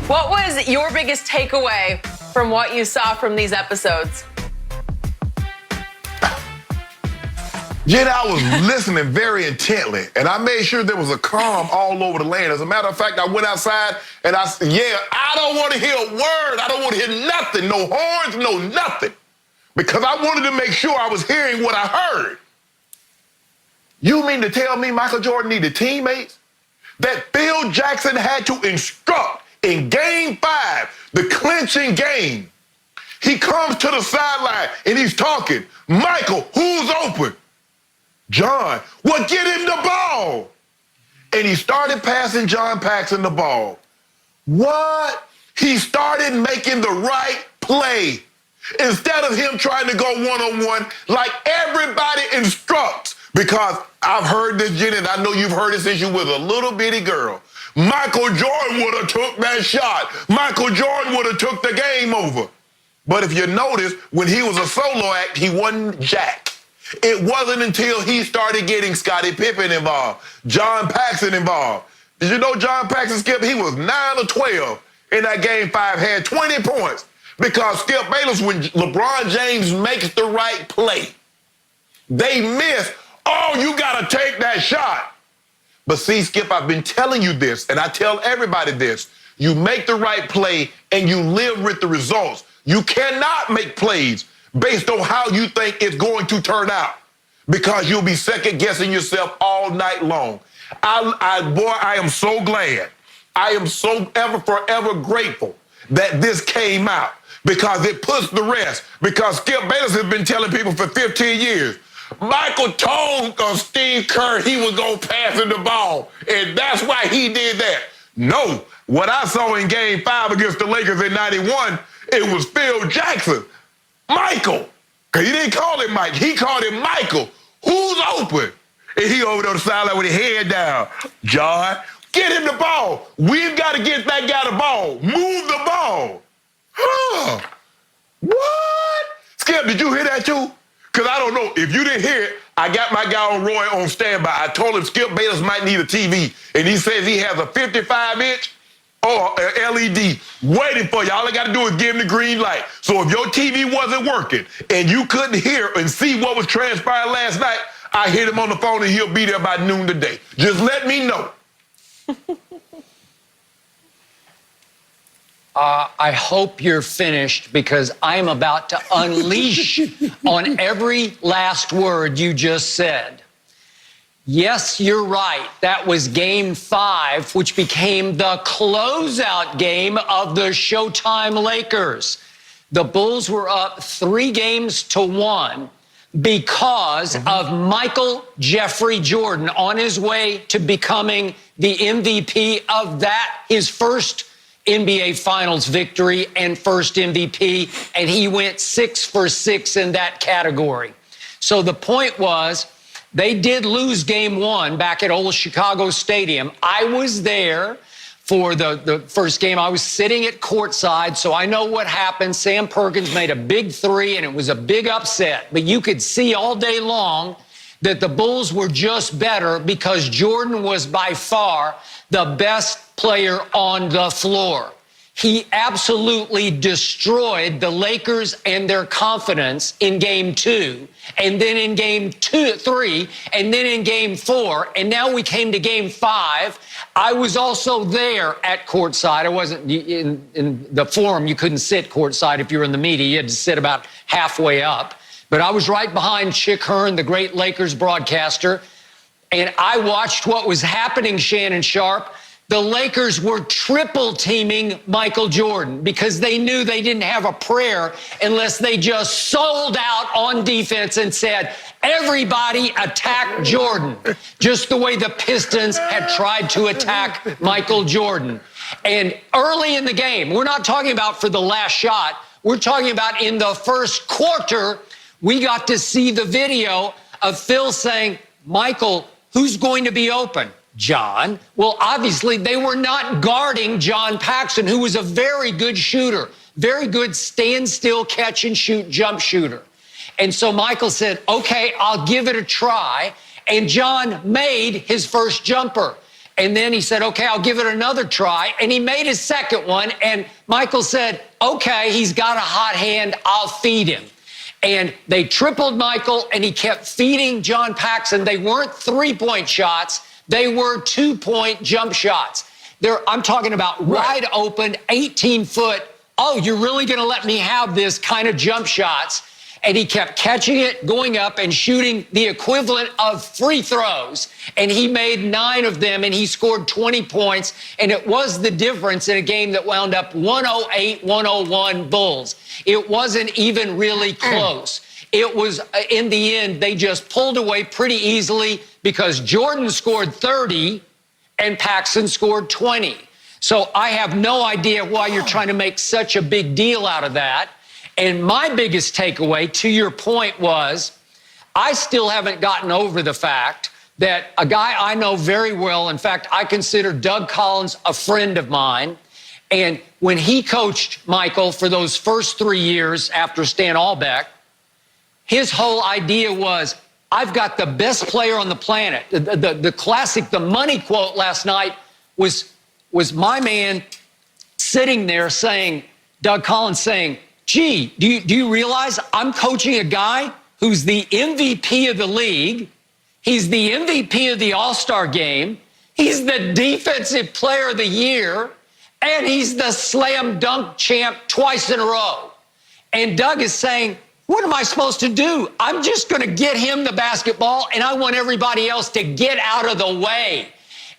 What was your biggest takeaway from what you saw from these episodes? Jen, I was listening very intently, and I made sure there was a calm all over the land. As a matter of fact, I went outside and I said, I don't want to hear a word. I don't want to hear nothing, no horns, no nothing, because I wanted to make sure I was hearing what I heard. You mean to tell me Michael Jordan needed teammates? That Phil Jackson had to instruct in Game 5, the clinching game. He comes to the sideline and he's talking. Michael, who's open? John, well, get him the ball. And he started passing John Paxson the ball. What? He started making the right play. Instead of him trying to go one-on-one like everybody instructs. Because I've heard this, Jen, and I know you've heard it since you was a little bitty girl. Michael Jordan would have took that shot. Michael Jordan would have took the game over. But if you notice, when he was a solo act, he wasn't jack. It wasn't until he started getting Scottie Pippen involved, John Paxson involved. Did you know John Paxson, Skip, he was 9 or 12 in that Game 5, had 20 points. Because, Skip Bayless, when LeBron James makes the right play, they miss. Oh, you got to take that shot. But see, Skip, I've been telling you this, and I tell everybody this. You make the right play, and you live with the results. You cannot make plays based on how you think it's going to turn out, because you'll be second-guessing yourself all night long. I am so glad. I am so forever grateful that this came out, because it puts the rest. Because Skip Bayless has been telling people for 15 years, Michael told Steve Kerr he was going to pass him the ball, and that's why he did that. No, what I saw in Game 5 against the Lakers in '91, it was Phil Jackson. Michael, because he didn't call him Mike. He called him Michael. Who's open? And he over there on the sideline with his head down. John, get him the ball. We've got to get that guy the ball. Move the ball. Huh. What? Skip, did you hear that too? Because I don't know. If you didn't hear it, I got my guy on Roy on standby. I told him Skip Bayless might need a TV. And he says he has a 55-inch or an LED waiting for you. All I got to do is give him the green light. So if your TV wasn't working and you couldn't hear and see what was transpiring last night, I hit him on the phone and he'll be there by noon today. Just let me know. I hope you're finished, because I am about to unleash on every last word you just said. Yes, you're right. That was Game 5, which became the closeout game of the Showtime Lakers. The Bulls were up 3-1 because of Michael Jeffrey Jordan on his way to becoming the MVP of that, his first NBA Finals victory and first MVP, and he went 6 for 6 in that category. So the point was, they did lose Game 1 back at old Chicago Stadium. I was there for the first game. I was sitting at courtside, so I know what happened. Sam Perkins made a big three, and it was a big upset. But you could see all day long that the Bulls were just better, because Jordan was by far the best player on the floor. He absolutely destroyed the Lakers and their confidence in Game 2, and then in Game 3, and then in Game 4, and now we came to Game 5. I was also there at courtside. I wasn't in the forum. You couldn't sit courtside if you were in the media. You had to sit about halfway up. But I was right behind Chick Hearn, the great Lakers broadcaster, and I watched what was happening, Shannon Sharpe. The Lakers were triple teaming Michael Jordan because they knew they didn't have a prayer unless they just sold out on defense and said, everybody attack Jordan, just the way the Pistons had tried to attack Michael Jordan. And early in the game, we're not talking about for the last shot, we're talking about in the first quarter, we got to see the video of Phil saying, Michael, who's going to be open? John. Well, obviously, they were not guarding John Paxson, who was a very good shooter, very good standstill catch and shoot jump shooter. And so Michael said, okay, I'll give it a try. And John made his first jumper. And then he said, okay, I'll give it another try. And he made his second one. And Michael said, okay, he's got a hot hand. I'll feed him. And they tripled Michael, and he kept feeding John Paxson. They weren't three-point shots. They were two-point jump shots. I'm talking about wide open, 18-foot, oh, you're really going to let me have this kind of jump shots. And he kept catching it, going up, and shooting the equivalent of free throws. And he made 9 of them, and he scored 20 points. And it was the difference in a game that wound up 108-101 Bulls. It wasn't even really close. It was, in the end, they just pulled away pretty easily because Jordan scored 30 and Paxson scored 20. So I have no idea why you're trying to make such a big deal out of that. And my biggest takeaway, to your point, was I still haven't gotten over the fact that a guy I know very well, in fact, I consider Doug Collins a friend of mine. And when he coached Michael for those first 3 years after Stan Albeck, his whole idea was, I've got the best player on the planet. The classic, the money quote last night was my man sitting there saying, Doug Collins saying, gee, do you realize I'm coaching a guy who's the MVP of the league? He's the MVP of the All-Star game. He's the defensive player of the year. And he's the slam dunk champ twice in a row. And Doug is saying, what am I supposed to do? I'm just going to get him the basketball, and I want everybody else to get out of the way.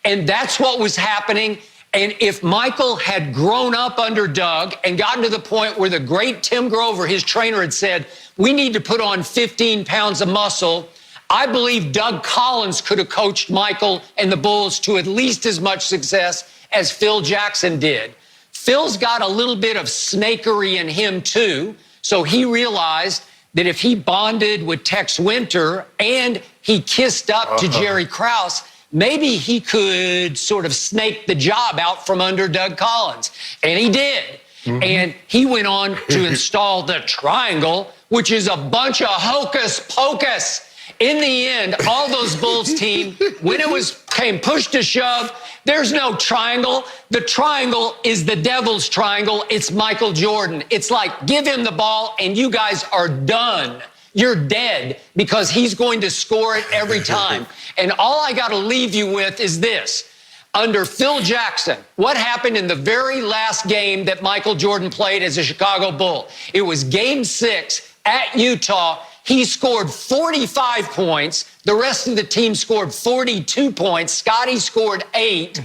And that's what was happening. And if Michael had grown up under Doug and gotten to the point where the great Tim Grover, his trainer, had said, we need to put on 15 pounds of muscle, I believe Doug Collins could have coached Michael and the Bulls to at least as much success as Phil Jackson did. Phil's got a little bit of snakery in him, too. So he realized that if he bonded with Tex Winter and he kissed up to Jerry Krause, maybe he could sort of snake the job out from under Doug Collins. And he did. And he went on to install the triangle, which is a bunch of hocus pocus. In the end, all those Bulls team, when it came push to shove, there's no triangle. The triangle is the devil's triangle. It's Michael Jordan. It's like, give him the ball and you guys are done. You're dead because he's going to score it every time. And all I got to leave you with is this. Under Phil Jackson, what happened in the very last game that Michael Jordan played as a Chicago Bull? It was Game 6 at Utah. He scored 45 points. The rest of the team scored 42 points. Scotty scored 8.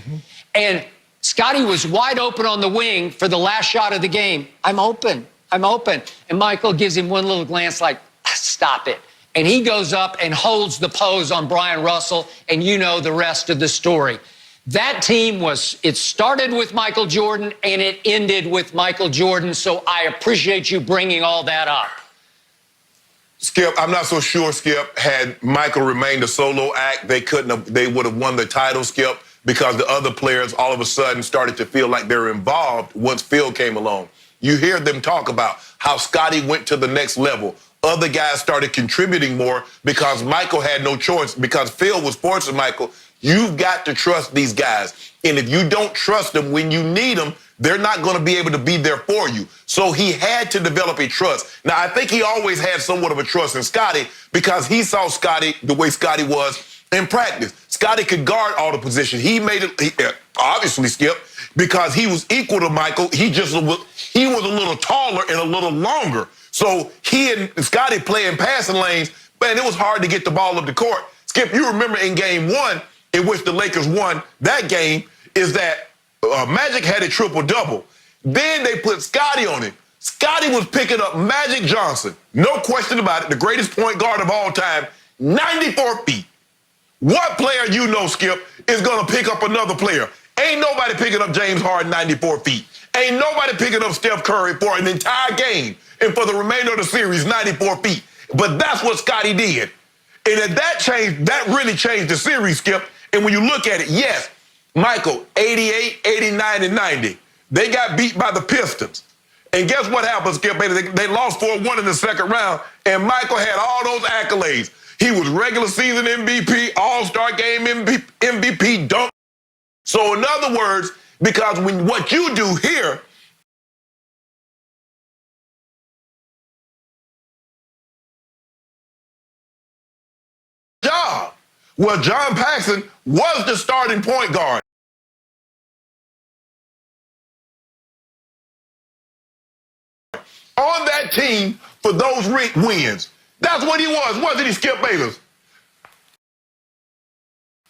And Scotty was wide open on the wing for the last shot of the game. I'm open. I'm open. And Michael gives him one little glance like, stop it. And he goes up and holds the pose on Brian Russell. And you know the rest of the story. That team it started with Michael Jordan and it ended with Michael Jordan. So I appreciate you bringing all that up. Skip, I'm not so sure, Skip, had Michael remained a solo act, they would have won the title, Skip, because the other players all of a sudden started to feel like they're involved once Phil came along. You hear them talk about how Scotty went to the next level. Other guys started contributing more because Michael had no choice, because Phil was forcing Michael, you've got to trust these guys. And if you don't trust them when you need them, they're not going to be able to be there for you. So he had to develop a trust. Now, I think he always had somewhat of a trust in Scotty because he saw Scotty the way Scotty was in practice. Scotty could guard all the positions. He made it, obviously, Skip, because he was equal to Michael. He was a little taller and a little longer. So he and Scotty play in passing lanes, man, it was hard to get the ball up the court. Skip, you remember in Game 1, in which the Lakers won that game, is that Magic had a triple-double. Then they put Scotty on him. Scotty was picking up Magic Johnson. No question about it. The greatest point guard of all time, 94 feet. What player you know, Skip, is going to pick up another player? Ain't nobody picking up James Harden 94 feet. Ain't nobody picking up Steph Curry for an entire game and for the remainder of the series, 94 feet. But that's what Scotty did. And that really changed the series, Skip. And when you look at it, yes, Michael, 88, 89, and 90. They got beat by the Pistons. And guess what happened, Skip? They lost 4-1 in the second round, and Michael had all those accolades. He was regular season MVP, All-Star game MVP, dunk So in other words, because when what you do here, job. Well, John Paxson was the starting point guard. On that team for those wins. That's what he was, wasn't he, Skip Bayless?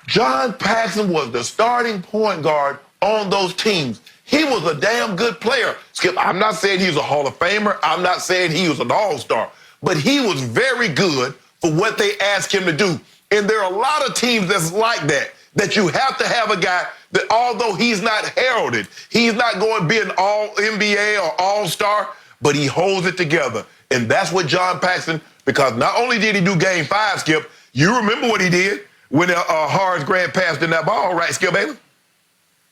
John Paxson was the starting point guard on those teams. He was a damn good player. Skip, I'm not saying he was a Hall of Famer. I'm not saying he was an all-star. But he was very good for what they asked him to do. And there are a lot of teams that's like that you have to have a guy that, although he's not heralded, he's not going to be an all-NBA or all-star, but he holds it together. And that's what John Paxson, because not only did he do Game 5, Skip, you remember what he did when Horace Grant passed in that ball, right, Skip Bayless?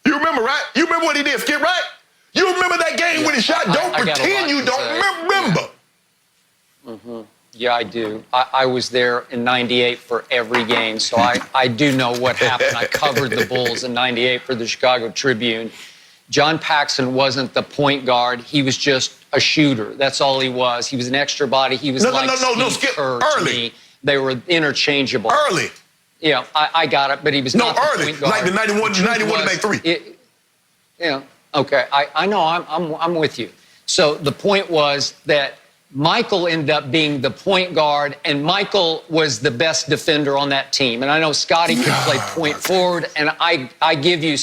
You remember, right? You remember what he did, Skip, right? You remember that game when he shot? Don't pretend you don't remember. Mm-hmm. Yeah, I do. I was there in 98 for every game, so I do know what happened. I covered the Bulls in 98 for the Chicago Tribune. John Paxson wasn't the point guard. He was just a shooter. That's all he was. He was an extra body. He was Steve Skip. Kerr Early. to me. They were interchangeable. Early. Yeah, I got it, but he was not early. the point guard. Like the 91 to make three. Yeah, okay. I know. I'm with you. So the point was that Michael ended up being the point guard, and Michael was the best defender on that team. And I know Scotty could play point forward, and I give you